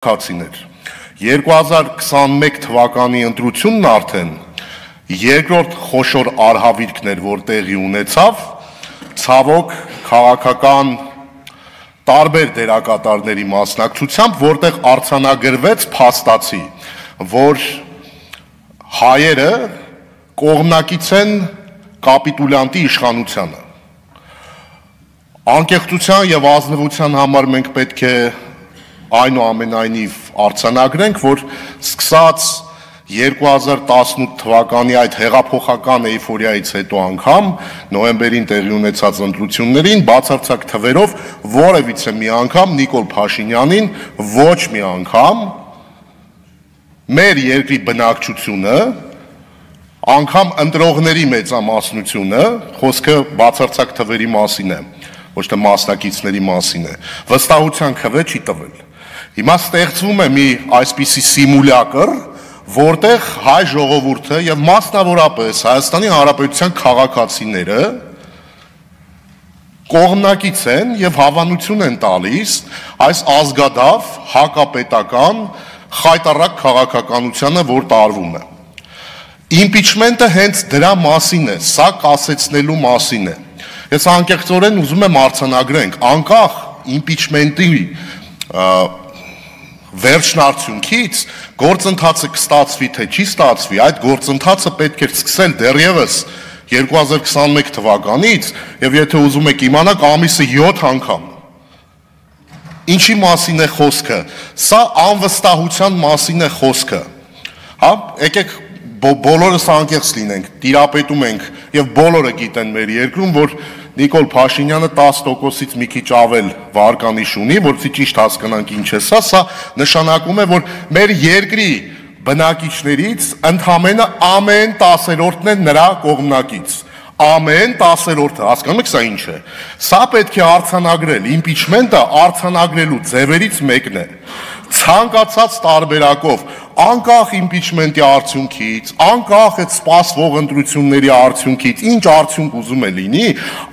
Քացիներ 2021 թվականի ընտրությունն արդեն երկրորդ խոշոր արհավիրքներ, որ տեղի ունեցավ, ցավոք քաղաքական տարբեր դերակատարների մասնակցությամբ, որտեղ արձանագրվեց փաստացի, որ հայերը կողմնակից են կապիտուլյանտի իշխանությանը։ Անկեղծության եւ ազնվության համար մենք պետք է այնուամենայնիվ արձանագրենք, որ սկսած 2018 թվականի այդ հեղափոխական էյֆորիայից հետո անգամ նոյեմբերին տեղի ունեցած ընտրություններին բացարձակ թվերով որևիցե մի անգամ Նիկոլ Փաշինյանին ոչ մի անգամ մեր երկրի բնակչությունը անգամ ընտրողների մեծամասնությունը, խոսքը բացարձակ թվերի մասին է, ոչ թե մասնակիցների մասին է, վստահության քվե չի տվել։ Հիմա ստեղծվում է մի այսպիսի սիմուլյակր, որտեղ հայ ժողովուրդը եւ մասնավորապես Հայաստանի Հանրապետության քաղաքացիները կողմնակից են եւ հավանություն են տալիս այս ազգադավ հակապետական խայտառակ քաղաքականությանը, որ տարվում է։ Իմպիչմենտը հենց դրա մասին է, սա կասեցնելու մասին է։ Ես անկեղծորեն ուզում եմ արձանագրենք, անկախ իմպիչմենտի վերջնարդյունքից գործընթացը կստացվի թե չի ստացվի, այդ գործընթացը պետք է սկսել դեռևս 2021 թվականից եւ եթե ուզում եք իմանաք ամիսը 7 անգամ։ Ինչի մասին է խոսքը։ Սա անվստահության մասին է խոսքը։ Հա, եկեք բոլորս անկեղծ լինենք, տիրապետում ենք եւ բոլորը գիտեն մեր երկրում, որ Նիկոլ Փաշինյանը 10%-ից մի քիչ ավել վարկանիշ ունի, որովհետեւ ճիշտ հասկանանք ինչ է սա նշանակում է, որ մեր երկրի բնակիչներից ընդամենը ամեն 10-րդն է նրա կողմնակից։ Ամեն 10-րդը, հասկանում եք սա ինչ է։ Սա պետք է արձանագրել, իմպիչմենտը արձանագրելու ձևերից մեկն է։ Ցանկացած տարբերակով, անկախ իմպիչմենտի արդյունքից, անկախ այդ սպասվող ընտրությունների արդյունքից, ինչ արդյունք ուզում է լինի,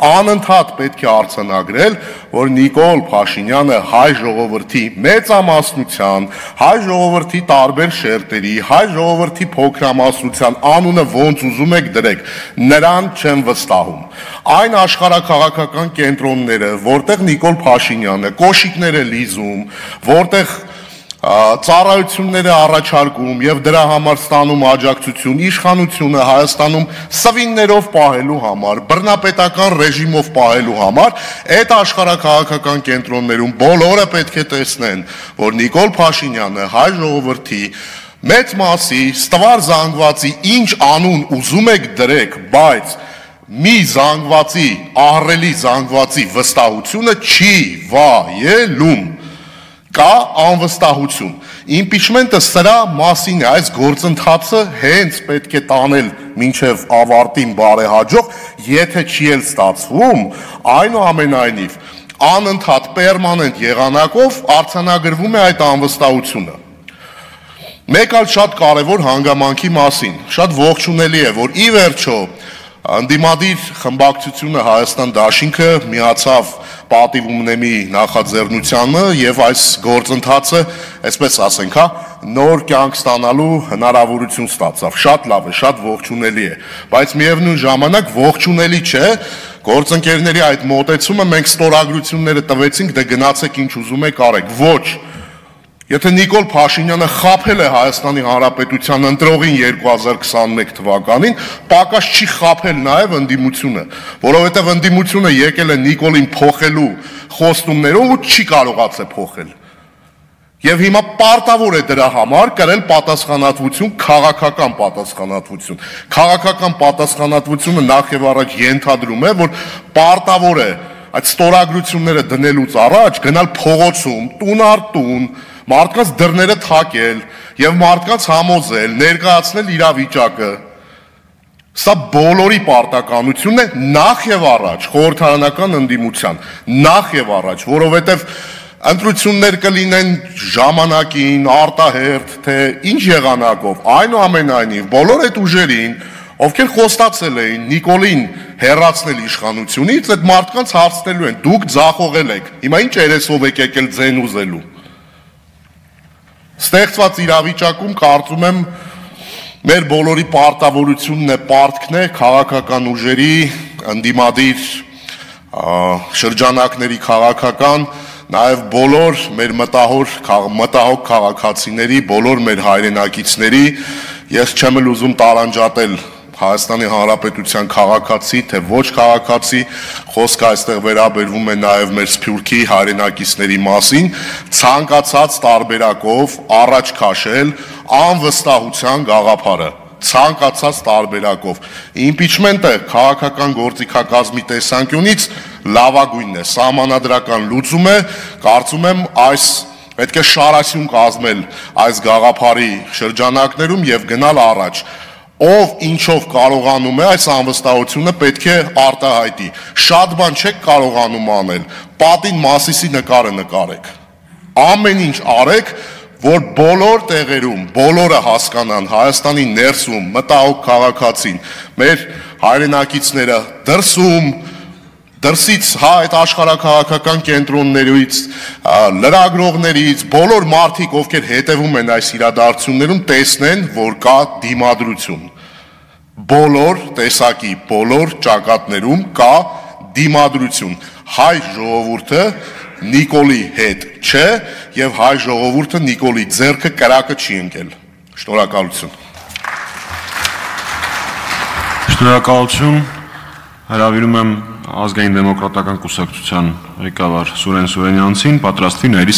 անընդհատ պետք է արձանագրել, որ Նիկոլ Փաշինյանը հայ ժողովրդի մեծամասնության, հայ ժողովրդի տարբեր շերտերի, հայ ժողովրդի փոքրամասնության անունը ոնց ուզում եք դրեք, նրան չեմ վստահում։ Այն աշխարհաքաղաքական կենտրոնները, որտեղ Նիկոլ Փաշինյանը կոշիկներ է լիզում, որտեղ ծառայություններ է առաջարկում եւ դրա համար ստանում աջակցություն, իշխանությունը Հայաստանում սվիններով պահելու համար, բռնապետական ռեժիմով պահելու համար, այդ աշխարհաքաղաքական կենտրոններում բոլորը պետք է տեսնեն, որ Նիկոլ Փաշինյանը հայ ժողովրդի մեծ մասի ստվար զանգվածի ինչ անուն ուզում եք դրեք, բայց մի զանգվածի, ահռելի զանգվածի վստահությունը չի վայելում։ Կա անվստահություն։ Իմպիչմենտը սրա մասին է, այս գործընթացը հենց պետք է տանել մինչև ավարտին բարեհաջող, եթե չի էլ ստացվում, այնուամենայնիվ անընդհատ պերմանենտ եղանակով արձանագրվում է այդ անվստահությունը։ Մեկ այլ շատ կարևոր հանգամանքի մասին, շատ ողջունելի է, որ ի վերջո Անդիմադիր խմբակցությունը Հայաստան դաշինքը միացավ պատիվ ունեմի նախաձեռնությանը եւ այս գործընթացը, այսպես ասենք, հա, նոր կյանք ստանալու հնարավորություն ստացավ։ Շատ լավ է, շատ ողջունելի է, բայց միևնույն ժամանակ ողջունելի չէ գործընկերների այդ մոտեցումը, մենք ստորագրությունները տվեցինք, դե գնացեք ինչ ուզում եք արեք։ Ոչ։ Եթե Նիկոլ Փաշինյանը խաբել է Հայաստանի Հանրապետության ընտրողին 2021 թվականին, պակաս չի խաբել նաև ընդդիմությունը, որովհետև ընդդիմությունը եկել է Նիկոլին փոխելու խոստումներով ու չի կարողացել փոխել։ Եվ հիմա պարտավոր է դրա համար կրել պատասխանատվություն, քաղաքական պատասխանատվություն։ Քաղաքական պատասխանատվությունը նախ եւ առաջ ենթադրում է, որ պարտավոր է այդ ստորագրությունները դնելուց առաջ գնալ փողոցում, տուն առ տուն, մարդկանց դռները թակել եւ մարդկանց համոզել, ներկայացնել իրավիճակը։ Սա բոլորի պարտականությունն է նախ եւ առաջ խորհրդարանական ընդդիմության, նախ եւ առաջ, որովհետեւ ընտրություններ կլինեն ժամանակին, արտահերթ, թե ինչ եղանակով, այնուամենայնիվ բոլոր այդ ուժերին, ովքեր խոստացել էին Նիկոլին հեռացնել իշխանությունից, այդ մարդկանց հարցնելու են, դուք ձախողել եք, հիմա ինչ երեսով եք եկել ձեն ուզելու։ Ստեղծված իրավիճակում կարծում եմ մեր բոլորի պարտավորությունն է, պարտքն է քաղաքական ուժերի, ընդդիմադիր շրջանակների քաղաքական, նաև բոլոր մեր մտահոգ քաղաքացիների, բոլոր մեր հայրենակիցների, ես չեմ էլ ուզում տարանջատել Հայաստանի Հանրապետության քաղաքացի, թե ոչ քաղաքացի, խոսքը այստեղ վերաբերվում է նաև մեր Սփյուռքի հայրենակիցների մասին, ցանկացած տարբերակով առաջ քաշել անվստահության գաղափարը, ցանկացած տարբերակով։ Իմպիչմենտը քաղաքական գործիքակազմի տեսանկյունից լավագույնն է, սահմանադրական լուծում է, կարծում եմ պետք է շարասյուն կազմել այս գաղափարի շրջանակներում եւ գնալ առաջ։ Ով ինչով կարողանում է այս անվստահությունը պետք է արտահայտի։ Շատ բան չեք կարողանում անել, պատին Մասիսի նկարը նկարեք։ Ամեն ինչ արեք, որ բոլոր տեղերում բոլորը հասկանան Հայաստանի ներսում մտահոգ քաղաքացին, մեր հայրենակիցները դրսից այդ աշխարհաքաղաքական կենտրոններից, լրագրողներից, բոլոր մարդիկ, ովքեր հետևում են այս իրադարձություններում, տեսնեն, որ կա դիմադրություն։ Բոլոր տեսակի, բոլոր ճակատներում կա դիմադրություն։ Հայ ժողովուրդը Նիկոլի հետ չէ, եւ հայ ժողովուրդը Նիկոլի ձեռքը կրակը չի ընկել։ Շնորհակալություն։ Շնորհակալություն։ Հրավիրում եմ Ազգային դեմոկրատական կուսակցության ղեկավար Սուրեն Սուրենյանցին պատրաստվի նայրի